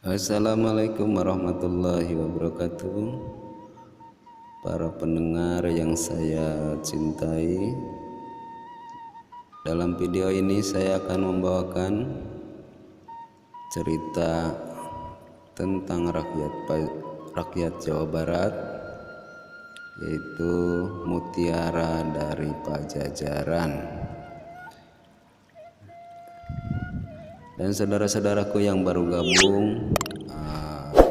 Assalamualaikum warahmatullahi wabarakatuh. Para pendengar yang saya cintai, dalam video ini saya akan membawakan cerita tentang rakyat Jawa Barat, yaitu Mutiara dari Pajajaran. Dan saudara-saudaraku yang baru gabung,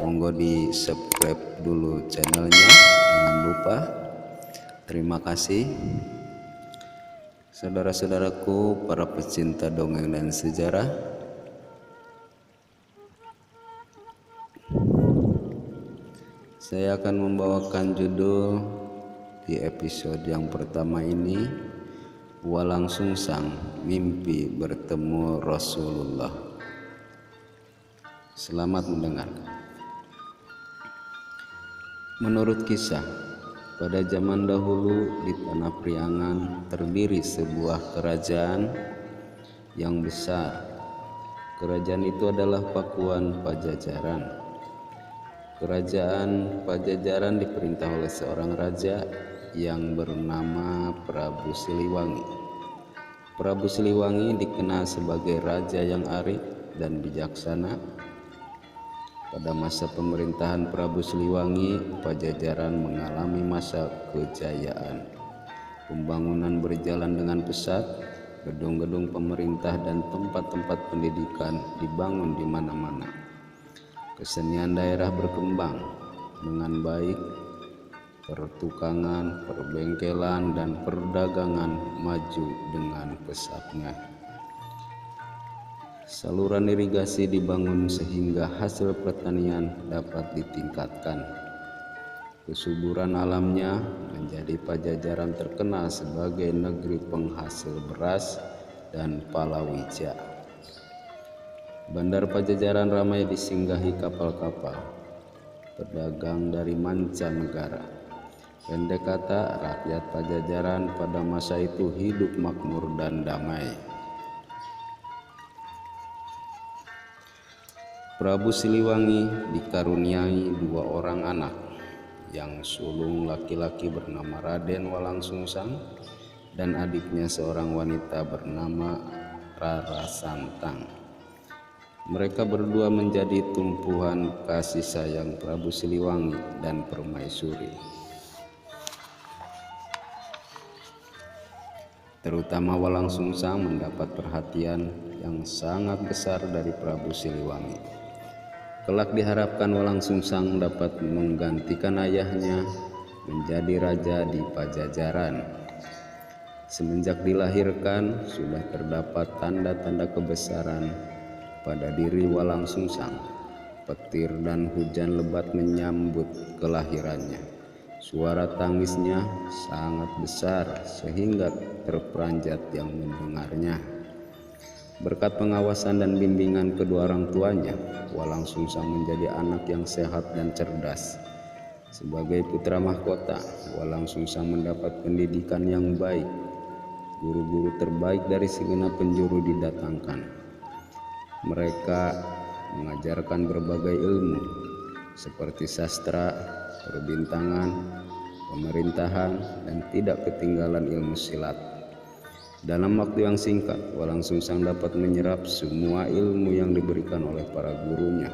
monggo di subscribe dulu channelnya, jangan lupa. Terima kasih. Saudara-saudaraku para pecinta dongeng dan sejarah, saya akan membawakan judul di episode yang pertama ini, Walang Sungsang mimpi bertemu Rasulullah. Selamat mendengarkan. Menurut kisah, pada zaman dahulu di tanah Priangan terdiri sebuah kerajaan yang besar. Kerajaan itu adalah Pakuan Pajajaran. Kerajaan Pajajaran diperintah oleh seorang raja yang bernama Prabu Siliwangi. Prabu Siliwangi dikenal sebagai raja yang arif dan bijaksana. Pada masa pemerintahan Prabu Siliwangi, Pajajaran mengalami masa kejayaan. Pembangunan berjalan dengan pesat, gedung-gedung pemerintah dan tempat-tempat pendidikan dibangun di mana-mana. Kesenian daerah berkembang dengan baik. Pertukangan, perbengkelan, dan perdagangan maju dengan pesatnya. Saluran irigasi dibangun sehingga hasil pertanian dapat ditingkatkan. Kesuburan alamnya menjadi Pajajaran terkenal sebagai negeri penghasil beras dan palawija. Bandar Pajajaran ramai disinggahi kapal-kapal pedagang dari mancanegara. Pendek kata, rakyat Pajajaran pada masa itu hidup makmur dan damai. Prabu Siliwangi dikaruniai dua orang anak. Yang sulung laki-laki bernama Raden Walang Sungsang dan adiknya seorang wanita bernama Rara Santang. Mereka berdua menjadi tumpuan kasih sayang Prabu Siliwangi dan Permaisuri. Terutama Walang Sungsang mendapat perhatian yang sangat besar dari Prabu Siliwangi. Kelak diharapkan Walang Sungsang dapat menggantikan ayahnya menjadi raja di Pajajaran. Semenjak dilahirkan sudah terdapat tanda-tanda kebesaran pada diri Walang Sungsang. Petir dan hujan lebat menyambut kelahirannya. Suara tangisnya sangat besar sehingga terperanjat yang mendengarnya. Berkat pengawasan dan bimbingan kedua orang tuanya, Walang Sungsang menjadi anak yang sehat dan cerdas. Sebagai putra mahkota, Walang Sungsang mendapat pendidikan yang baik. Guru-guru terbaik dari segenap penjuru didatangkan. Mereka mengajarkan berbagai ilmu seperti sastra, perbintangan, pemerintahan, dan tidak ketinggalan ilmu silat. Dalam waktu yang singkat, Walang Sungsang dapat menyerap semua ilmu yang diberikan oleh para gurunya.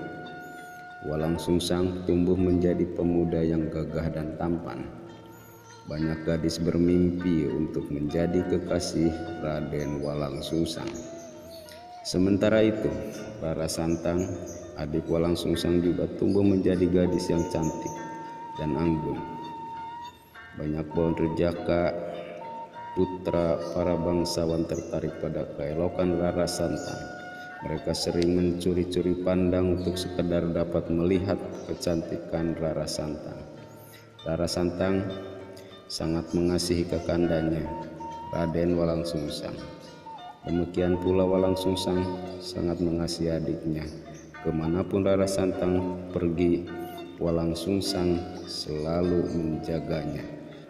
Walang Sungsang tumbuh menjadi pemuda yang gagah dan tampan. Banyak gadis bermimpi untuk menjadi kekasih Raden Walang Sungsang. Sementara itu, Rara Santang, adik Walang Sungsang, juga tumbuh menjadi gadis yang cantik dan anggun. Banyak pohon rejaka putra para bangsawan tertarik pada keelokan Rara Santang. Mereka sering mencuri-curi pandang untuk sekedar dapat melihat kecantikan Rara Santang. Rara Santang sangat mengasihi kakandanya, Raden Walang Sungsang. Demikian pula Walang Sungsang sangat mengasihi adiknya. Kemanapun Rara Santang pergi, Walang Sungsang selalu menjaganya.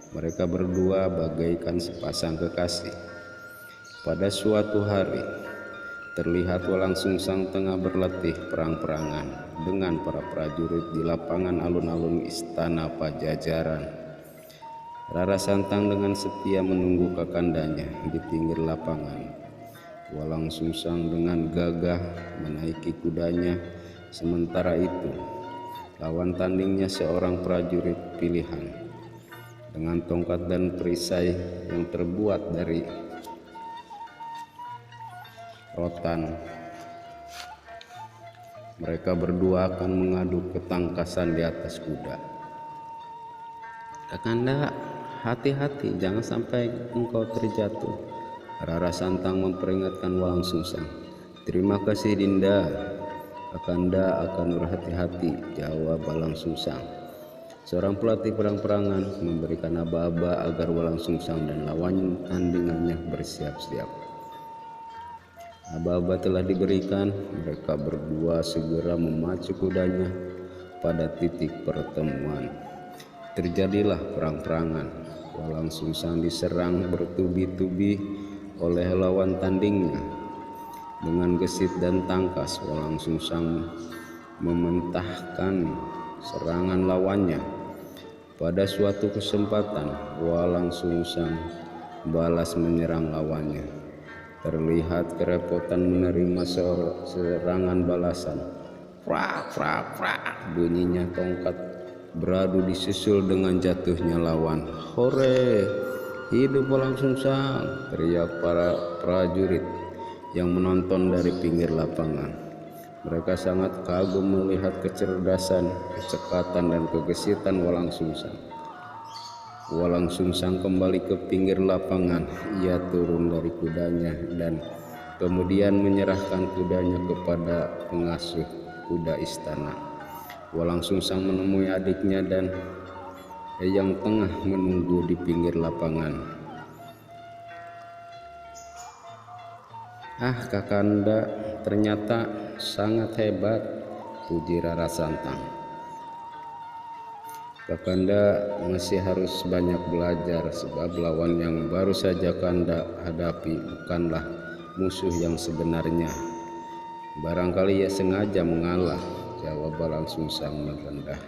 Mereka berdua bagaikan sepasang kekasih. Pada suatu hari, terlihat Walang Sungsang tengah berlatih perang-perangan dengan para prajurit di lapangan alun-alun istana Pajajaran. Rara Santang dengan setia menunggu kakandanya di pinggir lapangan. Walang Sungsang dengan gagah menaiki kudanya. Sementara itu, lawan tandingnya seorang prajurit pilihan dengan tongkat dan perisai yang terbuat dari rotan. Mereka berdua akan mengadu ketangkasan di atas kuda. "Kakanda, hati-hati, jangan sampai engkau terjatuh," Rara Santang memperingatkan Walang Sungsang. "Terima kasih Dinda, Kakanda akan berhati-hati," jawab Walang Sungsang. Seorang pelatih perang-perangan memberikan aba-aba agar Walang Sungsang dan lawan tandingannya bersiap-siap. Aba-aba telah diberikan, mereka berdua segera memacu kudanya pada titik pertemuan. Terjadilah perang-perangan. Walang Sungsang diserang bertubi-tubi oleh lawan tandingnya. Dengan gesit dan tangkas, Walang Sungsang mementahkan serangan lawannya. Pada suatu kesempatan, Walang Sungsang balas menyerang lawannya. Terlihat kerepotan menerima serangan balasan. Prak, prak, prak, bunyinya tongkat beradu disusul dengan jatuhnya lawan. "Hore, hidup Walang Sungsang!" teriak para prajurit yang menonton dari pinggir lapangan. Mereka sangat kagum melihat kecerdasan, kecepatan, dan kegesitan Walang Sungsang. Walang Sungsang kembali ke pinggir lapangan. Ia turun dari kudanya dan kemudian menyerahkan kudanya kepada pengasuh kuda istana. Walang Sungsang menemui adiknya dan yang tengah menunggu di pinggir lapangan. "Ah, Kakanda ternyata sangat hebat," puji Rara Santang. "Kakanda masih harus banyak belajar sebab lawan yang baru saja Kanda hadapi bukanlah musuh yang sebenarnya. Barangkali ia sengaja mengalah," jawab Walang Sungsang merendah.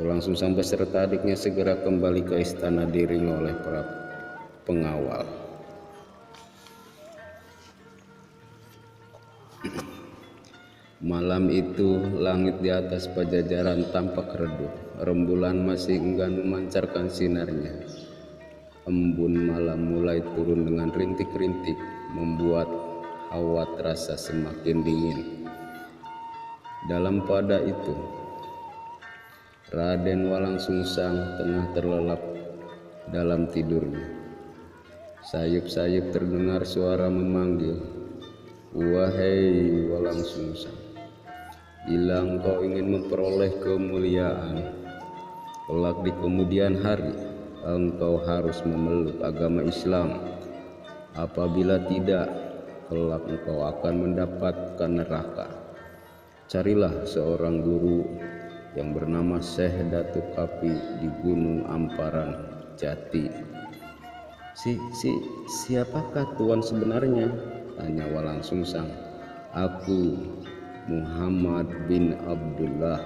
Walang Sungsang beserta adiknya segera kembali ke istana diiringi oleh para pengawal. Malam itu langit di atas Pajajaran tampak redup. Rembulan masih enggan memancarkan sinarnya. Embun malam mulai turun dengan rintik-rintik, membuat hawa terasa semakin dingin. Dalam pada itu, Raden Walang Sungsang tengah terlelap dalam tidurnya. Sayup-sayup terdengar suara memanggil, "Wahai Walang Sungsang, bila engkau ingin memperoleh kemuliaan kelak di kemudian hari, engkau harus memeluk agama Islam. Apabila tidak, kelak engkau akan mendapatkan neraka. Carilah seorang guru yang bernama Syekh Datuk Kapi di Gunung Amparan Jati." Siapakah tuan sebenarnya?" tanya Walang Sungsang. "Aku Muhammad bin Abdullah,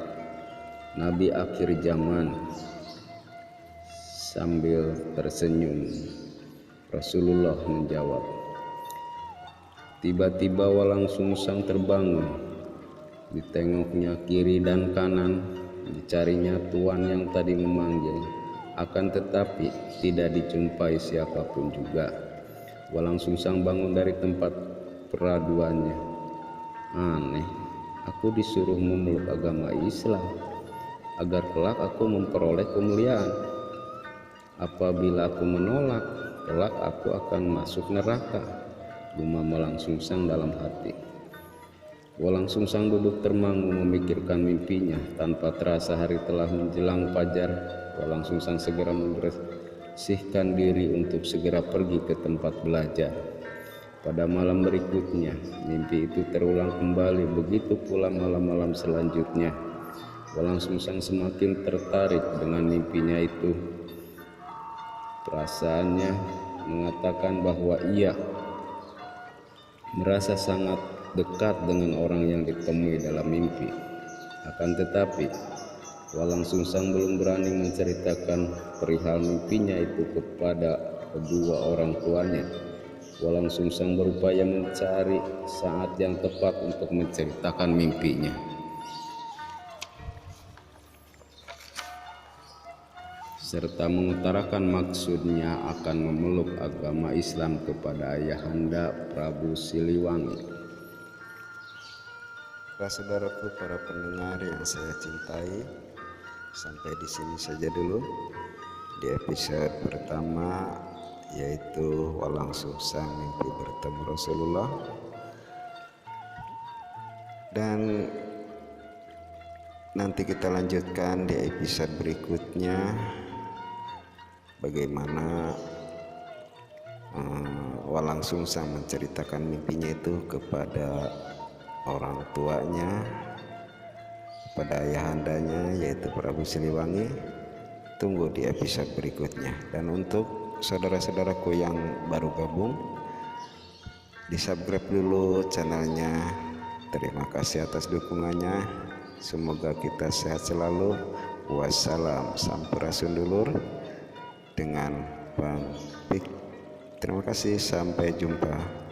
Nabi akhir zaman," sambil tersenyum Rasulullah menjawab. Tiba-tiba Walang Sungsang terbangun. Ditengoknya kiri dan kanan, dicarinya tuan yang tadi memanggil. Akan tetapi tidak dijumpai siapapun juga. Walang Sungsang bangun dari tempat peraduannya. "Aneh, aku disuruh memeluk agama Islam agar kelak aku memperoleh kemuliaan. Apabila aku menolak, kelak aku akan masuk neraka," gumam Walang Sungsang dalam hati. Walang Sungsang duduk termangu memikirkan mimpinya. Tanpa terasa hari telah menjelang fajar. Walang Sungsang segera membersihkan diri untuk segera pergi ke tempat belajar. Pada malam berikutnya, mimpi itu terulang kembali, begitu pula malam-malam selanjutnya. Walang Sungsang semakin tertarik dengan mimpinya itu. Perasaannya mengatakan bahwa ia merasa sangat dekat dengan orang yang ditemui dalam mimpi. Akan tetapi Walang Sungsang belum berani menceritakan perihal mimpinya itu kepada kedua orang tuanya. Walang Sungsang berupaya mencari saat yang tepat untuk menceritakan mimpinya, serta mengutarakan maksudnya akan memeluk agama Islam kepada ayahanda Prabu Siliwangi. Saudaraku, para pendengar yang saya cintai, sampai di sini saja dulu di episode pertama, yaitu Walang Sungsang mimpi bertemu Rasulullah. Dan nanti kita lanjutkan di episode berikutnya, bagaimana Walang Sungsang menceritakan mimpinya itu kepada orang tuanya, pada ayahandanya yaitu Prabu Siliwangi. Tunggu di episode berikutnya. Dan untuk saudara-saudaraku yang baru gabung, di subscribe dulu channelnya. Terima kasih atas dukungannya. Semoga kita sehat selalu. Wassalam, sampurasun dulur dengan Bang Pik. Terima kasih, sampai jumpa.